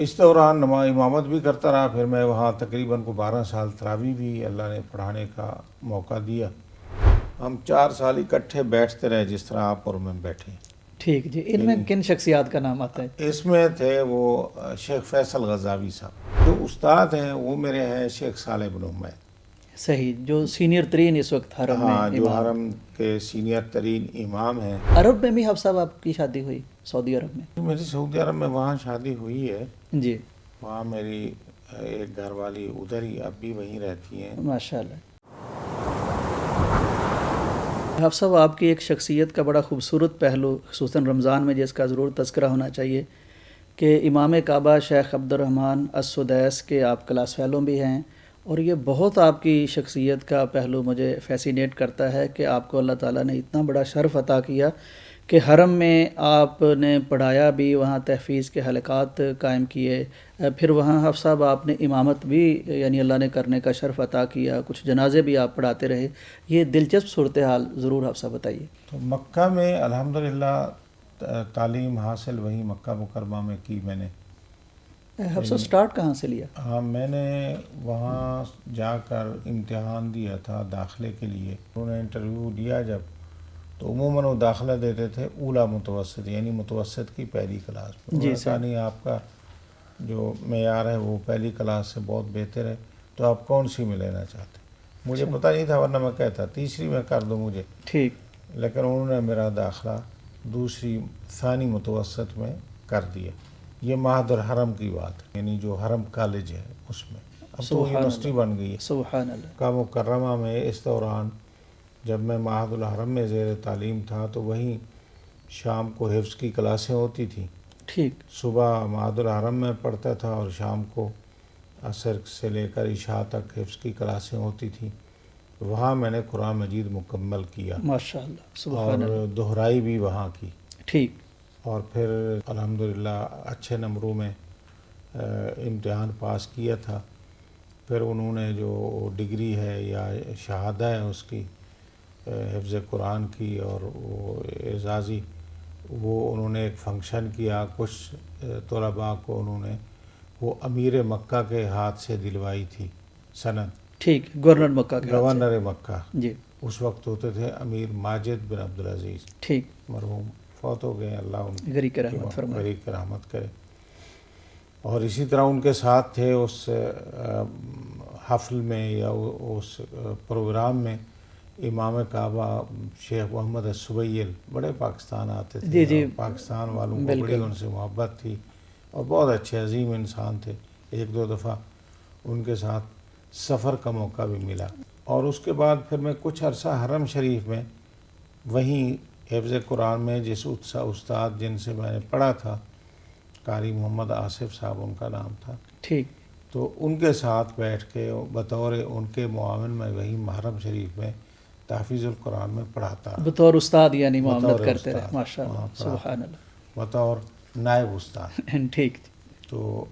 اس دوران امامت بھی کرتا رہا. پھر میں وہاں تقریباً کو 12 سال تراویح بھی اللہ نے پڑھانے کا موقع دیا. ہم 4 سال اکٹھے بیٹھتے رہے جس طرح آپ اور میں بیٹھے. ٹھیک جی. ان میں کن شخصیات کا نام آتا ہے؟ اس میں تھے وہ شیخ فیصل غزاوی صاحب. جو استاد ہیں وہ میرے ہیں شیخ صالح بن حمید. صحیح، جو سینئر ترین اس وقت حرم میں ہاں، جو امام. حرم کے سینئر ترین امام ہیں. عرب میں بھی حافظ صاحب آپ کی شادی ہوئی؟ سعودی عرب میں؟ میری سعودی عرب میں وہاں شادی ہوئی ہے. جی. وہاں میری ایک گھر والی ادھر ہی اب بھی وہیں رہتی ہیں. ماشاء اللہ. حافظ صاحب آپ کی ایک شخصیت کا بڑا خوبصورت پہلو خصوصاً رمضان میں جس کا ضرور تذکرہ ہونا چاہیے کہ امام کعبہ شیخ عبد الرحمن السدیس کے آپ کلاس فیلو بھی ہیں، اور یہ بہت آپ کی شخصیت کا پہلو مجھے فیسینیٹ کرتا ہے کہ آپ کو اللہ تعالیٰ نے اتنا بڑا شرف عطا کیا کہ حرم میں آپ نے پڑھایا بھی، وہاں تحفیظ کے حلقات قائم کیے، پھر وہاں حافظ صاحب آپ نے امامت بھی یعنی اللہ نے کرنے کا شرف عطا کیا، کچھ جنازے بھی آپ پڑھاتے رہے. یہ دلچسپ صورتحال ضرور حافظ صاحب بتائیے. تو مکہ میں الحمدللہ تعلیم حاصل وہی مکہ مکرمہ میں کی میں نے. حافظ صاحب سٹارٹ کہاں سے لیا؟ ہاں، میں نے وہاں جا کر امتحان دیا تھا داخلے کے لیے. انہوں نے انٹرویو لیا جب، تو عموماً وہ داخلہ دیتے تھے اولا متوسط یعنی متوسط کی پہلی کلاس میں. انہوں نے کہا نہیں، آپ کا جو معیار ہے وہ پہلی کلاس سے بہت بہتر ہے، تو آپ کون سی میں لینا چاہتے ہیں؟ مجھے پتہ نہیں تھا، ورنہ میں کہتا تیسری میں کر دو مجھے. ٹھیک. لیکن انہوں نے میرا داخلہ دوسری ثانی متوسط میں کر دیا. یہ معہد الحرم کی بات ہے، یعنی جو حرم کالج ہے اس میں. اب تو یونیورسٹی بن گئی ہے. سبحان اللہ. مکہ مکرمہ میں اس دوران جب میں معہد الحرم میں زیر تعلیم تھا تو وہیں شام کو حفظ کی کلاسیں ہوتی تھیں. ٹھیک. صبح معہد الحرم میں پڑھتا تھا اور شام کو عصر سے لے کر عشاء تک حفظ کی کلاسیں ہوتی تھیں. وہاں میں نے قرآن مجید مکمل کیا. ماشاء اللہ. سبحان اللہ. اور دہرائی بھی وہاں کی. ٹھیک. اور پھر الحمدللہ اچھے نمبروں میں امتحان پاس کیا تھا. پھر انہوں نے جو ڈگری ہے یا شہادہ ہے اس کی حفظ قرآن کی اور وہ اعزازی، وہ انہوں نے ایک فنکشن کیا. کچھ طلباء کو انہوں نے وہ امیر مکہ کے ہاتھ سے دلوائی تھی سند. ٹھیک. گورنر مکہ کے گورنر مکہ. جی. اس وقت ہوتے تھے امیر ماجد بن عبدالعزیز. ٹھیک. مرحوم فوت ہو گئے، اللہ ان غریق رحمت فرمائے. غریق رحمت کرے. اور اسی طرح ان کے ساتھ تھے اس حفل میں یا اس پروگرام میں امام کعبہ شیخ محمد السبیل. بڑے پاکستان آتے تھے. جی. پاکستان والوں کو بڑی ان سے محبت تھی اور بہت اچھے عظیم انسان تھے. 1-2 دفعہ ان کے ساتھ سفر کا موقع بھی ملا. اور اس کے بعد پھر میں کچھ عرصہ حرم شریف میں وہیں حفظ قرآن میں جس استاد جن سے میں نے پڑھا تھا، قاری محمد آصف صاحب ان کا نام تھا. ٹھیک. تو ان کے ساتھ بیٹھ کے بطور ان کے معاون میں وہی حرم شریف میں تحفیظ القرآن میں پڑھاتا. بطور استاد یعنی معاملت کرتے رہے. ماشاء اللہ. سبحان اللہ. بطور نائب استاد. ٹھیک. تو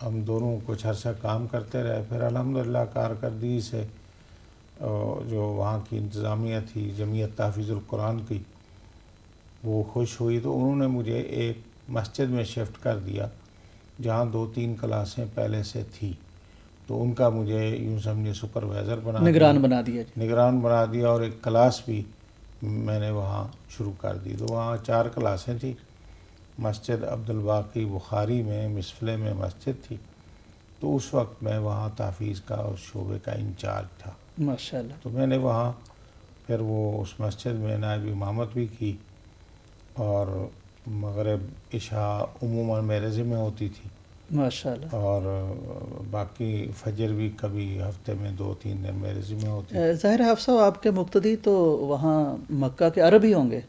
ہم دونوں کچھ عرصہ کام کرتے رہے. پھر الحمدللہ کارکردگی سے جو وہاں کی انتظامیہ تھی جمعیت تحفیظ القرآن کی، وہ خوش ہوئی تو انہوں نے مجھے ایک مسجد میں شفٹ کر دیا جہاں 2-3 کلاسیں پہلے سے تھی. تو ان کا مجھے یوں سمجھے سپروائزر بنا دیا، نگران بنا دیا، اور ایک کلاس بھی میں نے وہاں شروع کر دی. تو وہاں 4 کلاسیں تھیں. مسجد عبدالباقی بخاری میں مسفلے میں مسجد تھی. تو اس وقت میں وہاں تحفیظ کا اور شعبے کا انچارج تھا. ماشاء اللہ. تو میں نے وہاں پھر وہ اس مسجد میں نائب امامت بھی کی، اور مغرب عشاء عموماً میرے ذمہ ہوتی تھی. ماشاء اللہ. اور باقی فجر بھی کبھی ہفتے میں 2-3 دن میرے ذمہ ہوتی تھی. ظاہر ہے حافظ صاحب آپ کے مقتدی تو وہاں مکہ کے عرب ہی ہوں گے.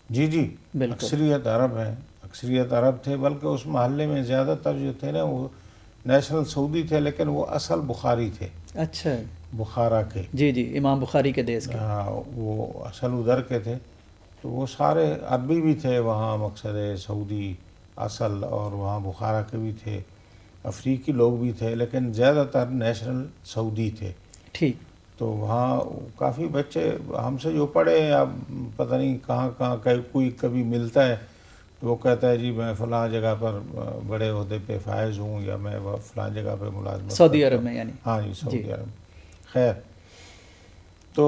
جی. بالکل. اکثریت عرب ہیں، اکثریت عرب تھے. بلکہ اس محلے میں زیادہ تر جو تھے نا وہ نیشنل سعودی تھے، لیکن وہ اصل بخاری تھے. اچھا. بخارا کے. جی. امام بخاری کے دیس کے. ہاں، وہ اصل ادھر کے تھے. تو وہ سارے عربی بھی تھے وہاں، مقصد سعودی اصل، اور وہاں بخارا کے بھی تھے، افریقی لوگ بھی تھے، لیکن زیادہ تر نیشنل سعودی تھے. ٹھیک. تو وہاں کافی بچے ہم سے جو پڑھے، اب پتہ نہیں کہاں کوئی کبھی ملتا ہے وہ کہتا ہے جی میں فلاں جگہ پر بڑے عہدے پہ فائز ہوں، یا میں فلاں جگہ پہ ملازمت سعودی کرتا عرب ہوں۔ میں یعنی؟ ہاں جی، سعودی عرب میں۔ خیر، تو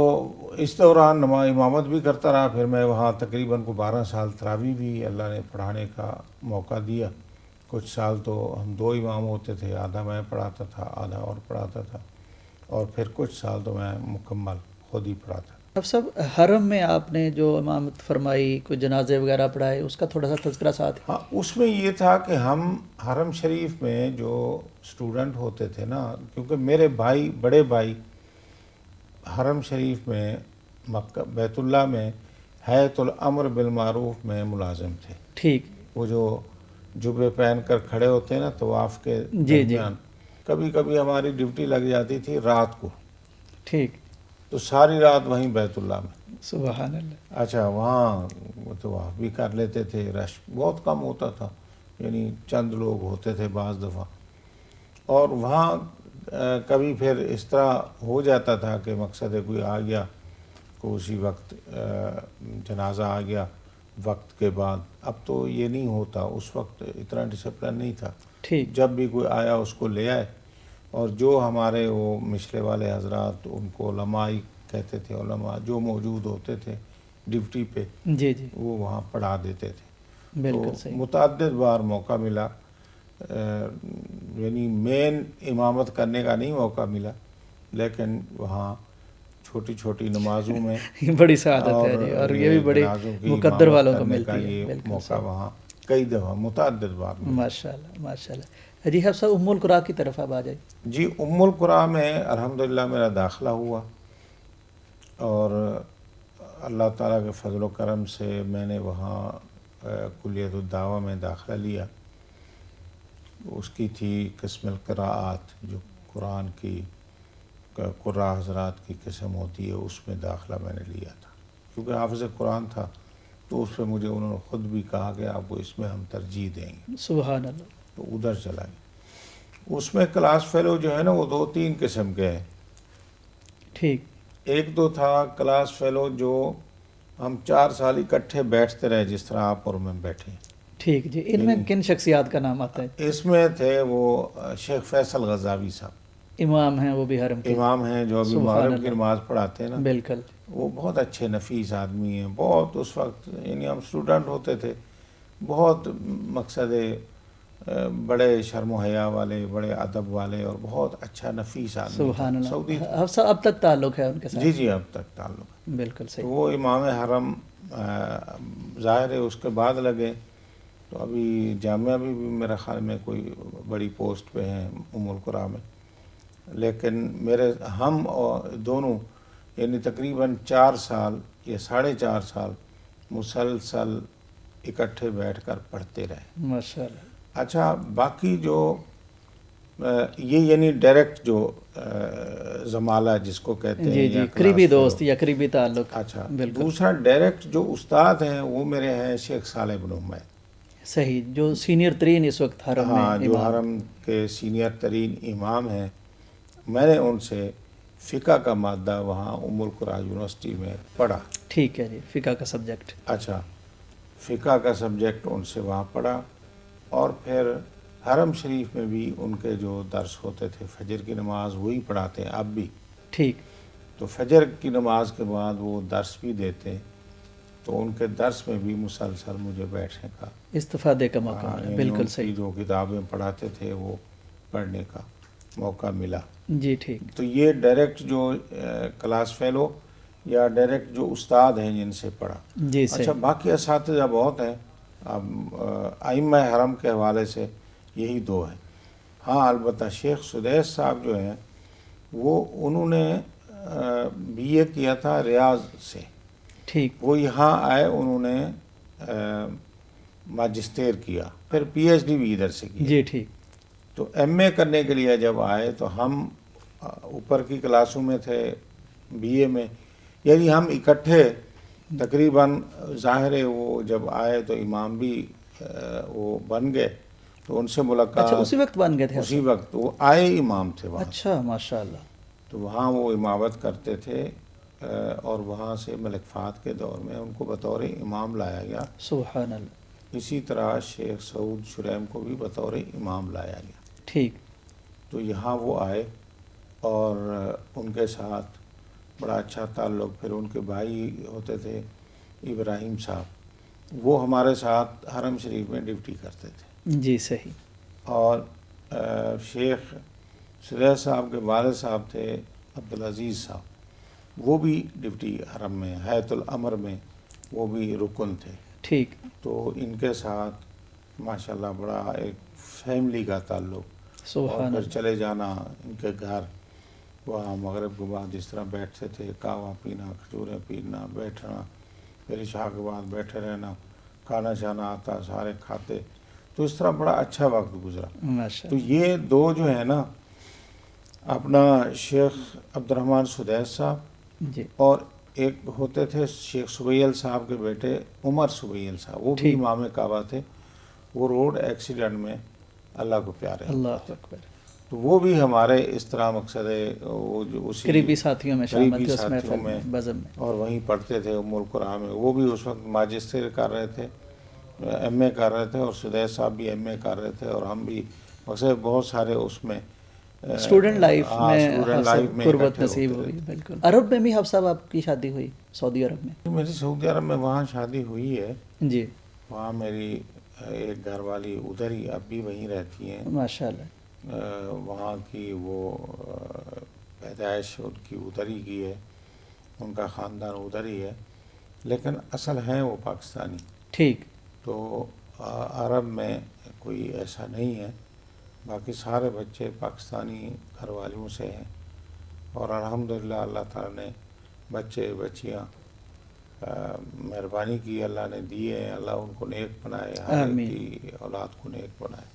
اس دوران امامت بھی کرتا رہا، پھر میں وہاں تقریباً کو 12 سال تراویح بھی اللہ نے پڑھانے کا موقع دیا۔ کچھ سال تو ہم 2 امام ہوتے تھے، آدھا میں پڑھاتا تھا، آدھا اور پڑھاتا تھا، اور پھر کچھ سال تو میں مکمل خود ہی پڑھاتا۔ اب صاحب حرم میں آپ نے جو امامت فرمائی، کوئی جنازے وغیرہ پڑھائے، اس کا تھوڑا سا تذکرہ ساتھ ہی۔ ہاں، اس میں یہ تھا کہ ہم حرم شریف میں جو اسٹوڈنٹ ہوتے تھے نا، کیونکہ میرے بھائی، بڑے بھائی حرم شریف میں مکہ بیت اللہ میں ہیئت الامر بالمعروف میں ملازم تھے۔ ٹھیک۔ وہ جو جبے پہن کر کھڑے ہوتے ہیں نا طواف کے جی جی، درمیان، کبھی کبھی ہماری ڈیوٹی لگ جاتی تھی رات کو، ٹھیک، تو ساری رات وہیں بیت اللہ میں۔ سبحان اللہ۔ اچھا، وہاں وہ طواف بھی کر لیتے تھے، رش بہت کم ہوتا تھا، یعنی چند لوگ ہوتے تھے بعض دفعہ۔ اور وہاں کبھی پھر اس طرح ہو جاتا تھا کہ مقصد ہے کوئی آ گیا، کو اسی وقت جنازہ آ گیا وقت کے بعد۔ اب تو یہ نہیں ہوتا، اس وقت اتنا ڈسپلن نہیں تھا، ٹھیک، جب بھی کوئی آیا اس کو لے آئے، اور جو ہمارے وہ مسلے والے حضرات، ان کو علماء ہی کہتے تھے، علماء جو موجود ہوتے تھے ڈیوٹی پہ، جی جی، وہ وہاں پڑھا دیتے تھے۔ بالکل تو صحیح۔ متعدد بار موقع ملا، یعنی مین امامت کرنے کا نہیں موقع ملا، لیکن وہاں چھوٹی چھوٹی نمازوں میں یہ بڑی سعادت ہے جی، اور یہ بھی بڑی جنازوں کی مقدر امامت والوں کو کرنے کا ملتی ہے، یہ بالکل موقع صحیح۔ وہاں کئی دفعہ متعدد بار ملا۔ ماشاء اللہ، ماشاء اللہ۔ جی حفصہ، ام القرا کی طرف آپ آ جائیں۔ جی، ام القرا میں الحمدللہ میرا داخلہ ہوا، اور اللہ تعالیٰ کے فضل و کرم سے میں نے وہاں کلیت الدعوہ میں داخلہ لیا۔ اس کی تھی قسم القراءات، جو قرآن کی قراء حضرات کی قسم ہوتی ہے، اس میں داخلہ میں نے لیا تھا، کیونکہ حافظ قرآن تھا، تو اس پہ مجھے انہوں نے خود بھی کہا کہ آپ کو اس میں ہم ترجیح دیں گے، سبحان اللہ۔ تو ادھر چلا گیا۔ اس میں کلاس فیلو جو ہے نا، وہ 2-3 قسم کے ہیں۔ ٹھیک، ایک تو تھا کلاس فیلو جو ہم 4 سال اکٹھے بیٹھتے رہے، جس طرح آپ اور میں بیٹھے۔ ٹھیک جی، ان میں کن شخصیات کا نام آتا ہے؟ اس میں تھے وہ شیخ فیصل غزاوی صاحب، امام ہیں وہ بھی حرم کے؟ امام ہیں جو ابھی سبحان مغرب کی اللہ، نماز پڑھاتے ہیں نا۔ بالکل۔ وہ بہت اچھے نفیس آدمی ہیں، بہت اس وقت، یعنی ہم اسٹوڈنٹ ہوتے تھے، بہت مقصد بڑے شرم و حیا والے، بڑے ادب والے، اور بہت اچھا نفیس آدمی تھا، سبحان سعودی اللہ۔ تھا۔ حفصہ اب تک تعلق ہے ان کے ساتھ؟ جی جی، اب تک تعلق ہے۔ بالکل تو صحیح۔ وہ امام حرم ظاہر ہے اس کے بعد لگے، تو ابھی جامعہ بھی میرا خیال میں کوئی بڑی پوسٹ پہ ہیں ام القرا میں، لیکن ہم دونوں یعنی تقریباً 4 سال یا 4.5 سال مسلسل اکٹھے بیٹھ کر پڑھتے رہے۔ ماشاء اللہ۔ اچھا، باقی جو یہ یعنی ڈائریکٹ جو زمالہ جس کو کہتے ہیں، جی یا جی، کلاس قریبی فیلو۔ دوست یا قریبی تعلق۔ اچھا، بالکل دوسرا ڈائریکٹ جو استاد ہیں وہ میرے ہیں شیخ صالح بن حمید۔ صحیح، جو سینئر ترین اس وقت حرم میں ہاں، جو امام۔ حرم کے سینئر ترین امام ہیں۔ میں نے ان سے فقہ کا مادہ وہاں ام القرا یونیورسٹی میں پڑھا۔ ٹھیک ہے جی، فقہ کا سبجیکٹ۔ اچھا، فقہ کا سبجیکٹ ان سے وہاں پڑھا، اور پھر حرم شریف میں بھی ان کے جو درس ہوتے تھے، فجر کی نماز وہی پڑھاتے ہیں اب بھی، ٹھیک، تو فجر کی نماز کے بعد وہ درس بھی دیتے، تو ان کے درس میں بھی مسلسل مجھے بیٹھنے کا، استفادے کا موقع ملا۔ یعنی بالکل ان صحیح۔ کی جو کتابیں پڑھاتے تھے وہ پڑھنے کا موقع ملا۔ جی ٹھیک۔ تو یہ ڈائریکٹ جو کلاس فیلو یا ڈائریکٹ جو استاد ہیں جن سے پڑھا۔ جی صحیح۔ اچھا، باقی اساتذہ بہت ہیں، اب ائمہ حرم کے حوالے سے یہی 2 ہیں۔ ہاں، البتہ شیخ سدیس صاحب جو ہیں، وہ انہوں نے بی اے کیا تھا ریاض سے، ٹھیک، وہ یہاں آئے، انہوں نے ماجسٹیر کیا، پھر پی ایچ ڈی بھی ادھر سے کیا۔ جی ٹھیک، تو ایم اے کرنے کے لیے جب آئے تو ہم اوپر کی کلاسوں میں تھے، بی اے میں، یعنی ہم اکٹھے تقریباً، ظاہر ہے وہ جب آئے تو امام بھی وہ بن گئے، تو ان سے ملاقات۔ اچھا، اسی وقت بن گئے تھے؟ اسی وقت وہ آئے امام تھے وہاں، اچھا، ماشاء اللہ۔ تو وہاں وہ امامت کرتے تھے، اور وہاں سے ملک فہد کے دور میں ان کو بطور امام لایا گیا۔ سبحان اللہ۔ اسی طرح شیخ سعود شریم کو بھی بطور امام لایا گیا. ٹھیک. تو یہاں وہ آئے اور ان کے ساتھ بڑا اچھا تعلق. پھر ان کے بھائی ہوتے تھے ابراہیم صاحب، وہ ہمارے ساتھ حرم شریف میں ڈیوٹی کرتے تھے. جی صحیح. اور شیخ سلیح صاحب کے والد صاحب تھے عبدالعزیز صاحب، وہ بھی ڈپٹی حرم میں حیات الامر میں وہ بھی رکن تھے. ٹھیک. تو ان کے ساتھ ماشاءاللہ بڑا ایک فیملی کا تعلق. اور سبحان پھر اللہ. چلے جانا ان کے گھر، وہاں مغرب کے بعد اس طرح بیٹھتے تھے، قہوہ پینا، کھجوریں پینا، بیٹھنا، پھر عشاء کے بعد بیٹھے رہنا، کھانا شانا آتا، سارے کھاتے. تو اس طرح بڑا اچھا وقت گزرا. ماشاء تو اللہ. یہ دو جو ہے نا، اپنا شیخ عبد الرحمن سدیس صاحب جی. اور ایک ہوتے تھے شیخ سبیل صاحب کے بیٹے عمر سبیل صاحب، وہ بھی ٹھیک. امام کعبہ تھے. وہ روڈ ایکسیڈنٹ میں اللہ کو پیارے ہو گئے اللہ تھے. اکبر. تو وہ بھی ہمارے اس طرح مقصد ہے وہ جو اسی قریبی ساتھیوں میں شامل قریبی تھے اس ساتھیوں محفل میں، میں، بزم میں. اور وہیں پڑھتے تھے ام القرآن میں. وہ بھی اس وقت ماجسٹر کر رہے تھے، ایم اے کر رہے تھے، اور سدیس صاحب بھی ایم اے کر رہے تھے، اور ہم بھی مقصد بہت سارے اس میں اسٹوڈنٹ لائف میں اسٹوڈنٹ لائف میں قربت اکٹھے نصیب ہوتے ہوئی. رہتے. بالکل. عرب میں بھی حافظ صاحب آپ کی شادی ہوئی؟ سعودی عرب میں؟ میری سعودی عرب میں وہاں شادی ہوئی ہے. جی. وہاں میری ایک گھر والی ادھر ہی اب بھی وہیں رہتی ہیں. ماشاء اللہ. وہاں کی وہ پیدائش ان کی ادھر ہی کی ہے، ان کا خاندان ادھر ہی ہے، لیکن اصل ہیں وہ پاکستانی. ٹھیک. تو عرب میں کوئی ایسا نہیں ہے. باقی سارے بچے پاکستانی گھر والیوں سے ہیں، اور الحمدللہ اللہ تعالیٰ نے بچے بچیاں مہربانی کی، اللہ نے دیے ہیں. اللہ ان کو نیک بنائے، ہر ایک آمین. کی اولاد کو نیک بنائے.